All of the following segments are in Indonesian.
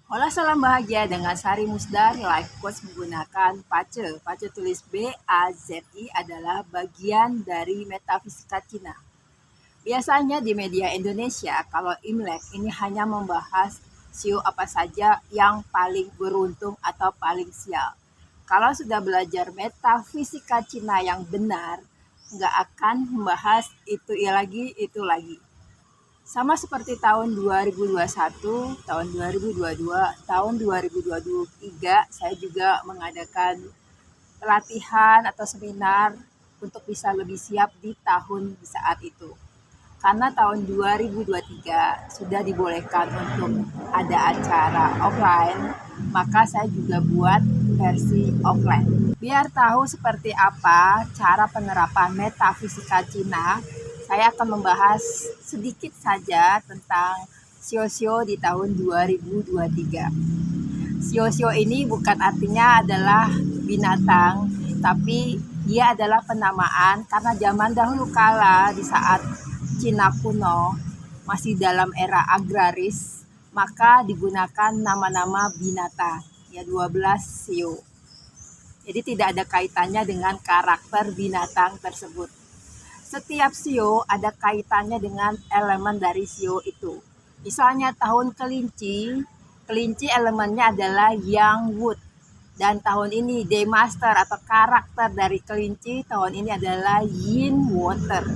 Olah salam bahagia dengan Sari Musdar Life Coach menggunakan PACE. PACE tulis BAZI adalah bagian dari metafisika Cina. Biasanya di media Indonesia, kalau Imlek ini hanya membahas siu apa saja yang paling beruntung atau paling sial. Kalau sudah belajar metafisika Cina yang benar, nggak akan membahas itu lagi. Sama seperti tahun 2021, tahun 2022, tahun 2023, saya juga mengadakan pelatihan atau seminar untuk bisa lebih siap di tahun di saat itu. Karena tahun 2023 sudah dibolehkan untuk ada acara offline, maka saya juga buat versi offline. Biar tahu seperti apa cara penerapan metafisika Cina, saya akan membahas sedikit saja tentang sio-sio di tahun 2023. Sio-sio ini bukan artinya adalah binatang, tapi dia adalah penamaan karena zaman dahulu kala di saat Cina kuno masih dalam era agraris, maka digunakan nama-nama binatang, ya 12 sio. Jadi tidak ada kaitannya dengan karakter binatang tersebut. Setiap sio ada kaitannya dengan elemen dari sio itu. Misalnya tahun kelinci, kelinci elemennya adalah yang wood. Dan tahun ini day master atau karakter dari kelinci tahun ini adalah yin water.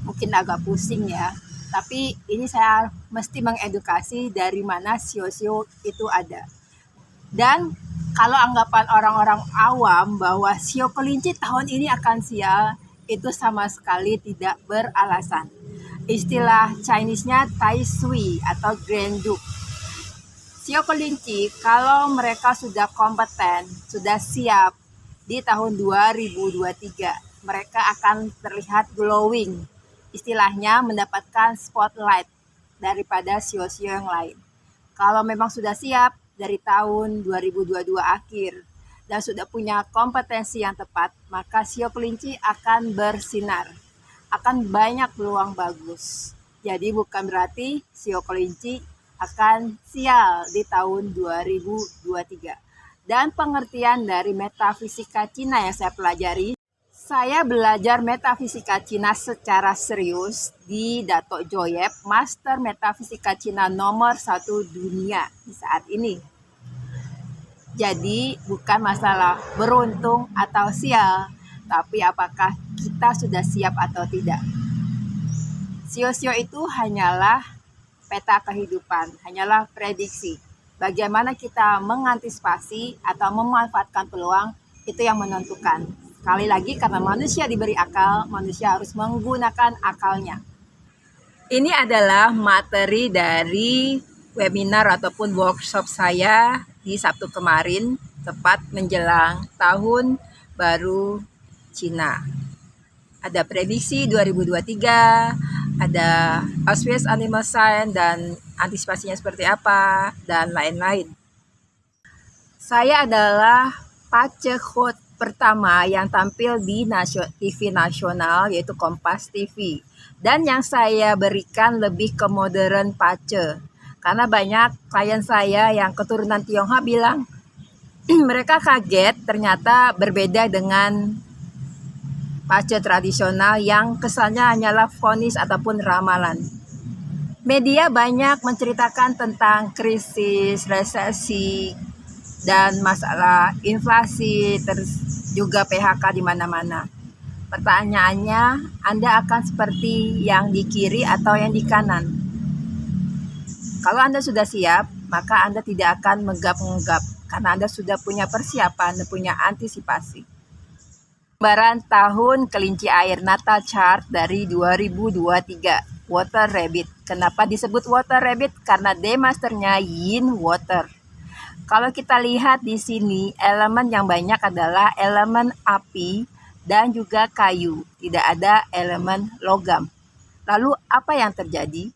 Mungkin agak pusing ya, tapi ini saya mesti mengedukasi dari mana sio-sio itu ada. Dan kalau anggapan orang-orang awam bahwa sio kelinci tahun ini akan sial, itu sama sekali tidak beralasan. Istilah Chinese-nya Tai Sui atau Grand Duke. Sio kelinci kalau mereka sudah kompeten, sudah siap di tahun 2023, mereka akan terlihat glowing. Istilahnya mendapatkan spotlight daripada sio-sio yang lain. Kalau memang sudah siap dari tahun 2022 akhir dan sudah punya kompetensi yang tepat, maka sio kelinci akan bersinar, akan banyak peluang bagus. Jadi bukan berarti sio kelinci akan sial di tahun 2023. Dan pengertian dari metafisika Cina yang saya pelajari, saya belajar metafisika Cina secara serius di Dato' Joyep, Master Metafisika Cina nomor 1 dunia di saat ini. Jadi bukan masalah beruntung atau sial, tapi apakah kita sudah siap atau tidak. Sio-sio itu hanyalah peta kehidupan, hanyalah prediksi. Bagaimana kita mengantisipasi atau memanfaatkan peluang, itu yang menentukan. Sekali lagi, karena manusia diberi akal, manusia harus menggunakan akalnya. Ini adalah materi dari webinar ataupun workshop saya di Sabtu kemarin, tepat menjelang tahun baru Cina. Ada prediksi 2023, ada auspice animal science dan antisipasinya seperti apa, dan lain-lain. Saya adalah PACE host pertama yang tampil di TV nasional, yaitu Kompas TV. Dan yang saya berikan lebih ke modern PACE. Karena banyak klien saya yang keturunan Tionghoa bilang, mereka kaget ternyata berbeda dengan PACE tradisional yang kesannya hanyalah vonis ataupun ramalan. Media banyak menceritakan tentang krisis, resesi, dan masalah inflasi, juga PHK di mana-mana. Pertanyaannya, Anda akan seperti yang di kiri atau yang di kanan? Kalau Anda sudah siap, maka Anda tidak akan menggap-menggap karena Anda sudah punya persiapan dan punya antisipasi. Gambaran tahun kelinci air Natal chart dari 2023, Water Rabbit. Kenapa disebut Water Rabbit? Karena day masternya Yin Water. Kalau kita lihat di sini, elemen yang banyak adalah elemen api dan juga kayu. Tidak ada elemen logam. Lalu apa yang terjadi?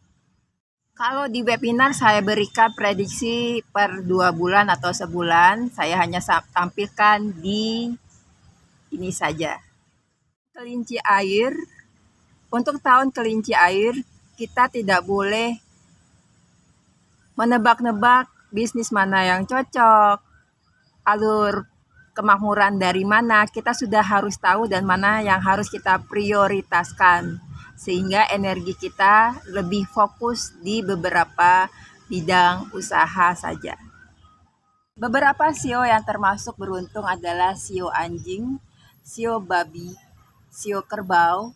Kalau di webinar saya berikan prediksi per 2 bulan atau sebulan, saya hanya tampilkan di ini saja. Kelinci air, untuk tahun kelinci air, kita tidak boleh menebak-nebak bisnis mana yang cocok, alur kemakmuran dari mana, kita sudah harus tahu dan mana yang harus kita prioritaskan. Sehingga energi kita lebih fokus di beberapa bidang usaha saja. Beberapa sio yang termasuk beruntung adalah sio anjing, sio babi, sio kerbau,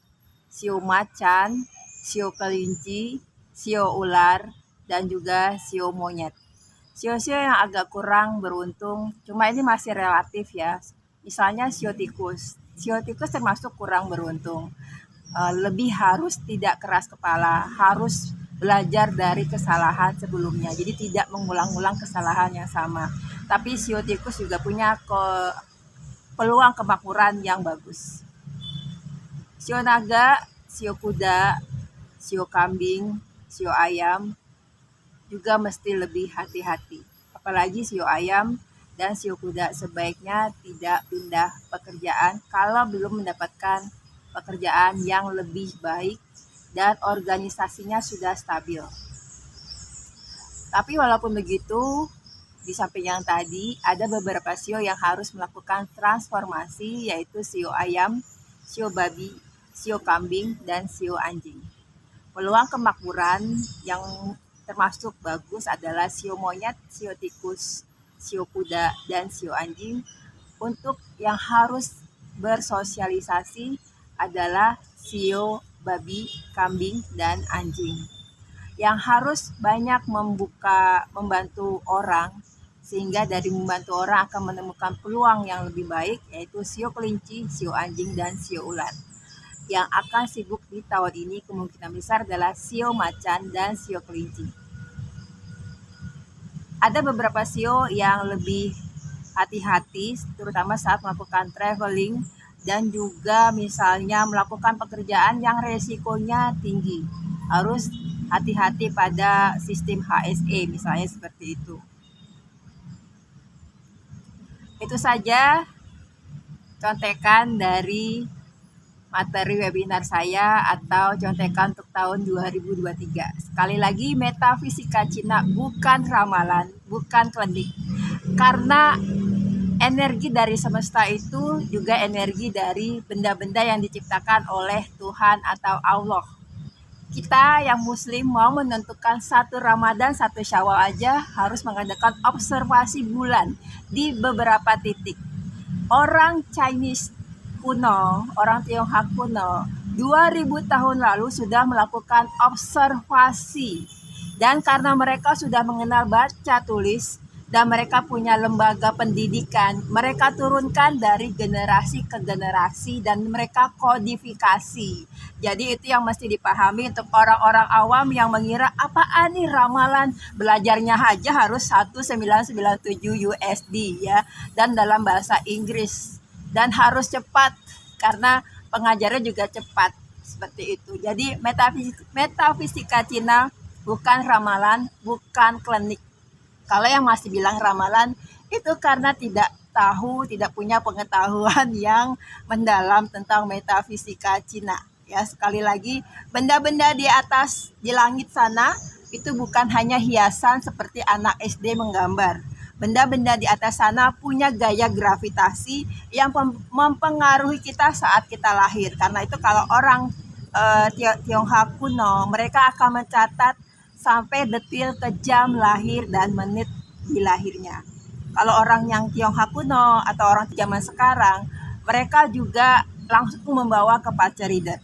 sio macan, sio kelinci, sio ular, dan juga sio monyet. Sio-sio yang agak kurang beruntung, cuma ini masih relatif ya. Misalnya sio tikus. Sio tikus termasuk kurang beruntung. Lebih harus tidak keras kepala, harus belajar dari kesalahan sebelumnya. Jadi tidak mengulang-ulang kesalahan yang sama. Tapi sio tikus juga punya peluang kemakmuran yang bagus. Sio naga, sio kuda, sio kambing, sio ayam juga mesti lebih hati-hati. Apalagi sio ayam dan sio kuda sebaiknya tidak pindah pekerjaan kalau belum mendapatkan pekerjaan yang lebih baik dan organisasinya sudah stabil. Tapi walaupun begitu, di samping yang tadi ada beberapa sio yang harus melakukan transformasi, yaitu sio ayam, sio babi, sio kambing, dan sio anjing. Peluang kemakmuran yang termasuk bagus adalah sio monyet, sio tikus, sio kuda, dan sio anjing. Untuk yang harus bersosialisasi adalah sio babi, kambing, dan anjing. Yang harus banyak membantu orang, sehingga dari membantu orang akan menemukan peluang yang lebih baik, yaitu sio kelinci, sio anjing, dan sio ular. Yang akan sibuk di tahun ini kemungkinan besar adalah sio macan dan sio kelinci. Ada beberapa sio yang lebih hati-hati, terutama saat melakukan traveling dan juga misalnya melakukan pekerjaan yang resikonya tinggi. Harus hati-hati pada sistem HSE misalnya seperti itu. Itu saja contekan dari materi webinar saya atau contekan untuk tahun 2023. Sekali lagi, metafisika Cina bukan ramalan, bukan klinik. Karena energi dari semesta itu juga energi dari benda-benda yang diciptakan oleh Tuhan atau Allah. Kita yang muslim mau menentukan satu Ramadan, satu Syawal aja harus mengadakan observasi bulan di beberapa titik. Orang Chinese kuno, orang Tionghoa kuno, 2000 tahun lalu sudah melakukan observasi. Dan karena mereka sudah mengenal baca tulis dan mereka punya lembaga pendidikan, mereka turunkan dari generasi ke generasi dan mereka kodifikasi. Jadi itu yang mesti dipahami untuk orang-orang awam yang mengira apaan nih ramalan, belajarnya aja harus 1997 USD ya, dan dalam bahasa Inggris. Dan harus cepat karena pengajarnya juga cepat seperti itu. Jadi metafisika Cina bukan ramalan, bukan klinik. Kalau yang masih bilang ramalan itu karena tidak tahu, tidak punya pengetahuan yang mendalam tentang metafisika Cina. Ya, sekali lagi, benda-benda di atas di langit sana itu bukan hanya hiasan seperti anak SD menggambar. Benda-benda di atas sana punya gaya gravitasi yang mempengaruhi kita saat kita lahir. Karena itu kalau orang Tionghoa kuno, mereka akan mencatat sampai detil ke jam lahir dan menit di lahirnya. Kalau orang yang Tionghoa kuno atau orang zaman sekarang, mereka juga langsung membawa ke pace reader.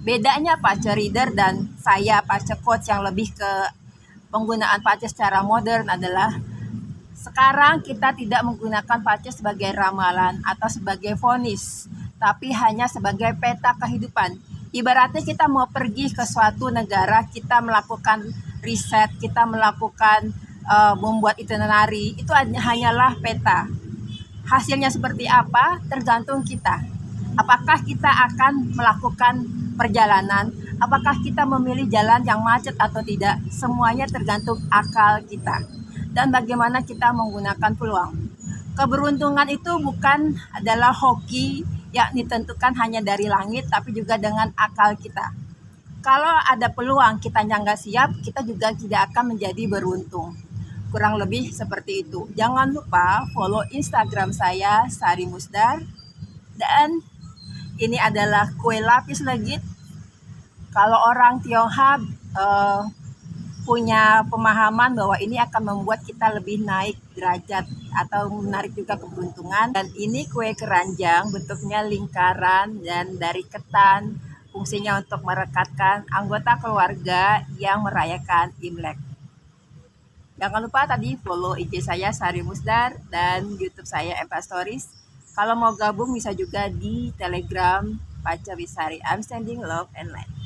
Bedanya pace reader dan saya pace coach yang lebih ke penggunaan pace secara modern adalah sekarang kita tidak menggunakan pace sebagai ramalan atau sebagai vonis, tapi hanya sebagai peta kehidupan. Ibaratnya kita mau pergi ke suatu negara, kita melakukan riset, kita melakukan membuat itinerary, itu hanyalah peta. Hasilnya seperti apa tergantung kita. Apakah kita akan melakukan perjalanan, apakah kita memilih jalan yang macet atau tidak, semuanya tergantung akal kita. Dan bagaimana kita menggunakan peluang. Keberuntungan itu bukan adalah hoki yang ditentukan hanya dari langit, tapi juga dengan akal kita. Kalau ada peluang kitanya nggak siap, kita juga tidak akan menjadi beruntung. kurang lebih seperti itu. Jangan lupa follow Instagram saya Sari Musdar, dan ini adalah kue lapis legit. Kalau orang Tionghoa punya pemahaman bahwa ini akan membuat kita lebih naik derajat atau menarik juga keberuntungan. Dan ini kue keranjang, bentuknya lingkaran dan dari ketan, fungsinya untuk merekatkan anggota keluarga yang merayakan Imlek. Jangan lupa tadi follow IG saya Sari Musdar dan YouTube saya Empa Stories. Kalau mau gabung bisa juga di Telegram Pace Wisari. I'm sending love and light.